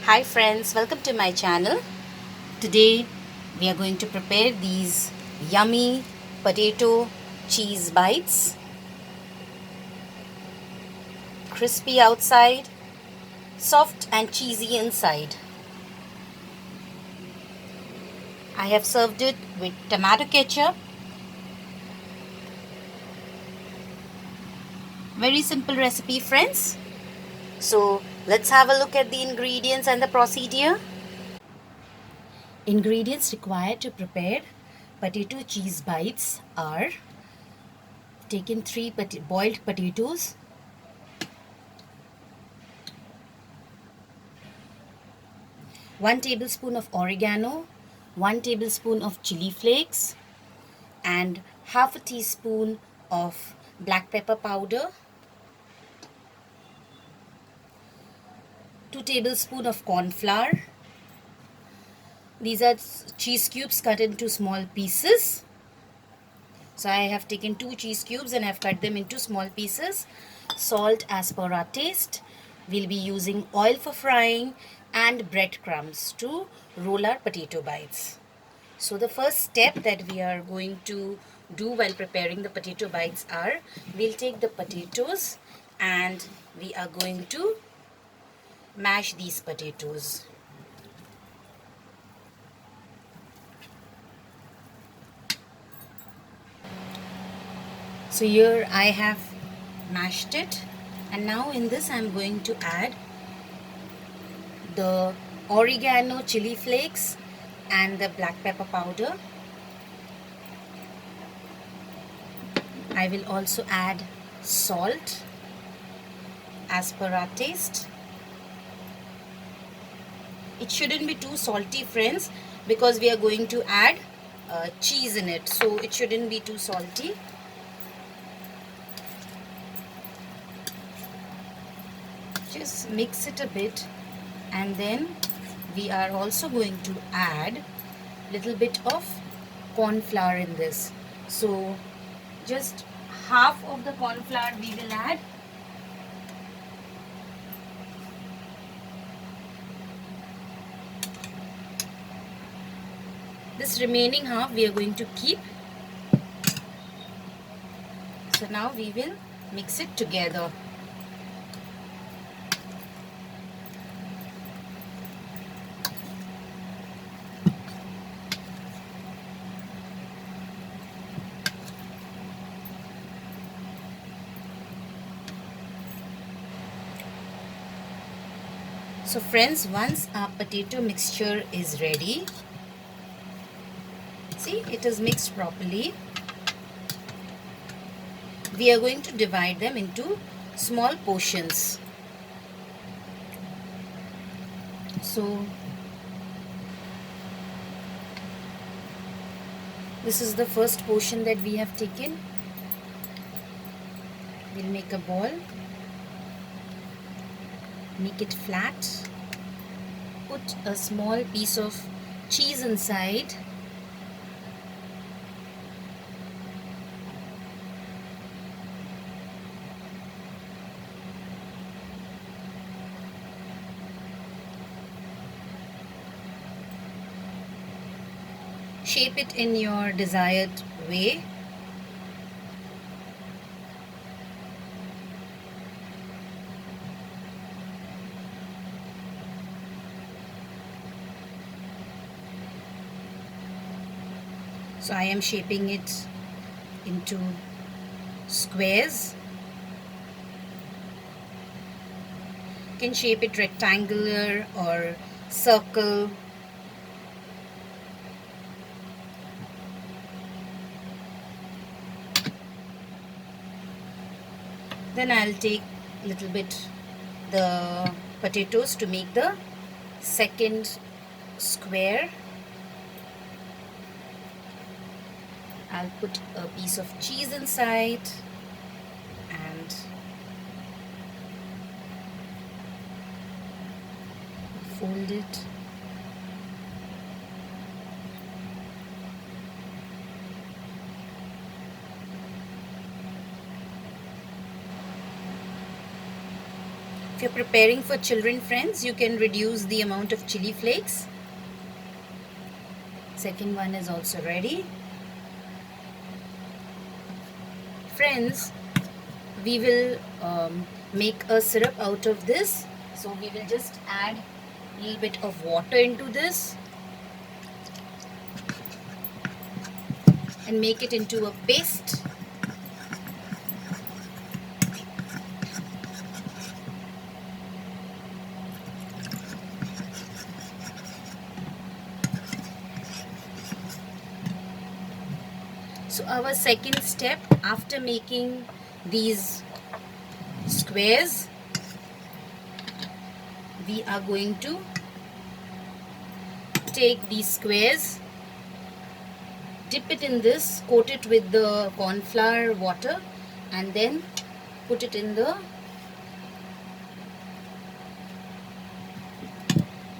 Hi friends, welcome to my channel. Today we are going to prepare these yummy potato cheese bites. Crispy outside, soft and cheesy inside. I have served it with tomato ketchup. Very simple recipe friends. So let's have a look at the ingredients and the procedure. Ingredients required to prepare potato cheese bites are: taken 3 boiled potatoes, 1 tablespoon of oregano, 1 tablespoon of chili flakes, and half a teaspoon of black pepper powder, 2 tablespoons of corn flour. These are cheese cubes cut into small pieces. So I have taken 2 cheese cubes and I have cut them into small pieces. Salt as per our taste. We'll be using oil for frying and breadcrumbs to roll our potato bites. So the first step that we are going to do while preparing the potato bites are, we'll take the potatoes and we are going to mash these potatoes. So here I have mashed it, and now in this I'm going to add the oregano, chili flakes and the black pepper powder. I will also add salt as per our taste. It shouldn't be too salty friends, because we are going to add cheese in it, so it shouldn't be too salty. Just mix it a bit, and then we are also going to add little bit of corn flour in this. So just half of the corn flour we will add. This remaining half we are going to keep. So now we will mix it together. So friends, once our potato mixture is ready, see, it is mixed properly. We are going to divide them into small portions. So this is the first portion that we have taken. We'll make a ball, make it flat, put a small piece of cheese inside, shape it in your desired way. So I am shaping it into squares. You can shape it rectangular or circle. Then I'll take a little bit the potatoes to make the second square. I'll put a piece of cheese inside and fold it. If you're preparing for children, friends, you can reduce the amount of chili flakes. Second one is also ready. Friends, we will make a syrup out of this. So we will just add a little bit of water into this and make it into a paste. So our second step after making these squares, we are going to take these squares, dip it in this, coat it with the corn flour water, and then put it in the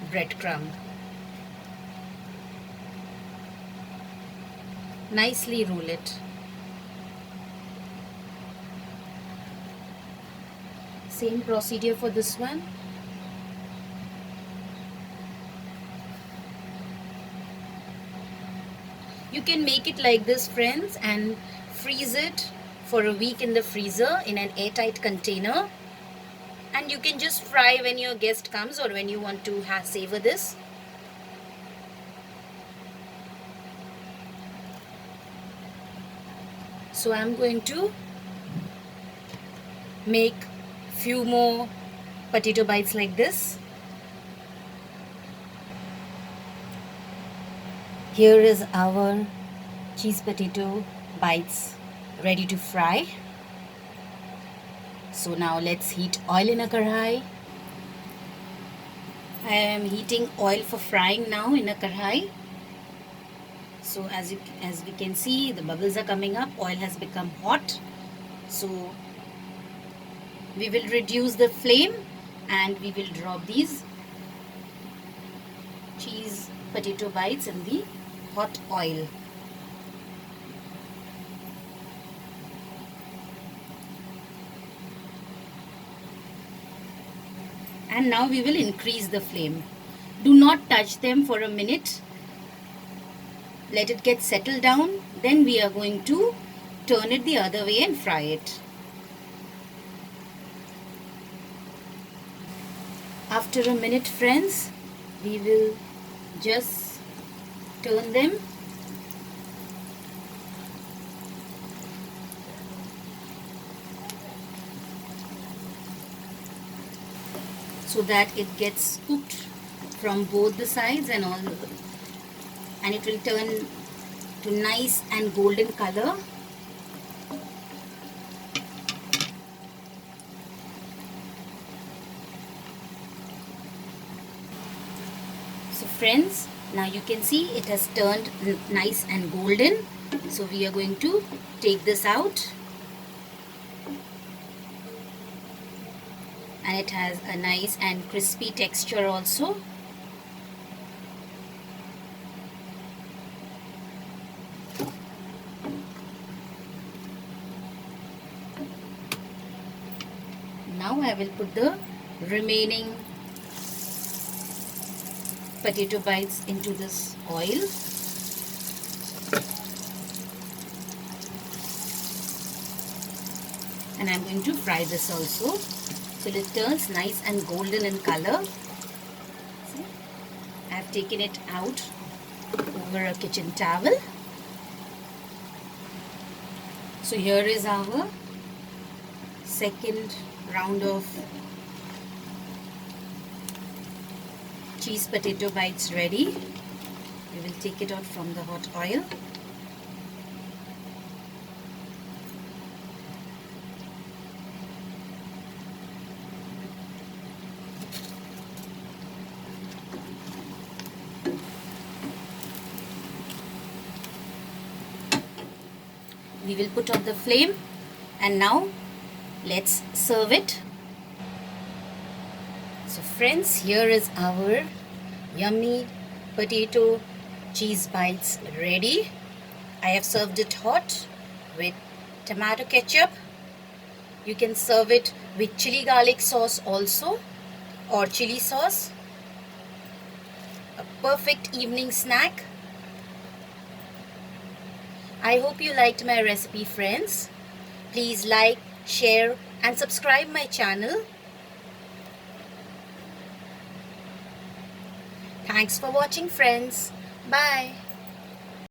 breadcrumb. Nicely roll it. Same procedure for this one. You can make it like this, friends, and freeze it for a week in the freezer in an airtight container. And you can just fry when your guest comes or when you want to savor this. So I'm going to make few more potato bites like this. Here is our cheese potato bites ready to fry. So now let's heat oil in a karai. I am heating oil for frying now in a karai. So as we can see, the bubbles are coming up. Oil has become hot. So we will reduce the flame and we will drop these cheese potato bites in the hot oil. And now we will increase the flame. Do not touch them for a minute. Let it get settled down. Then we are going to turn it the other way and fry it. After a minute, friends, we will just turn them. So that it gets cooked from both the sides and it will turn to nice and golden color. So friends, now you can see it has turned nice and golden. So we are going to take this out. And it has a nice and crispy texture also. Now I will put the remaining potato bites into this oil. And I'm going to fry this also. So it turns nice and golden in color. See? I have taken it out over a kitchen towel. So here is our second round of cheese potato bites ready. We will take it out from the hot oil. We will put on the flame and now let's serve it. So friends, here is our yummy potato cheese bites ready. I have served it hot with tomato ketchup. You can serve it with chili garlic sauce also, or chili sauce. A perfect evening snack. I hope you liked my recipe, friends. Please like, share and subscribe my channel. Thanks for watching, friends. Bye.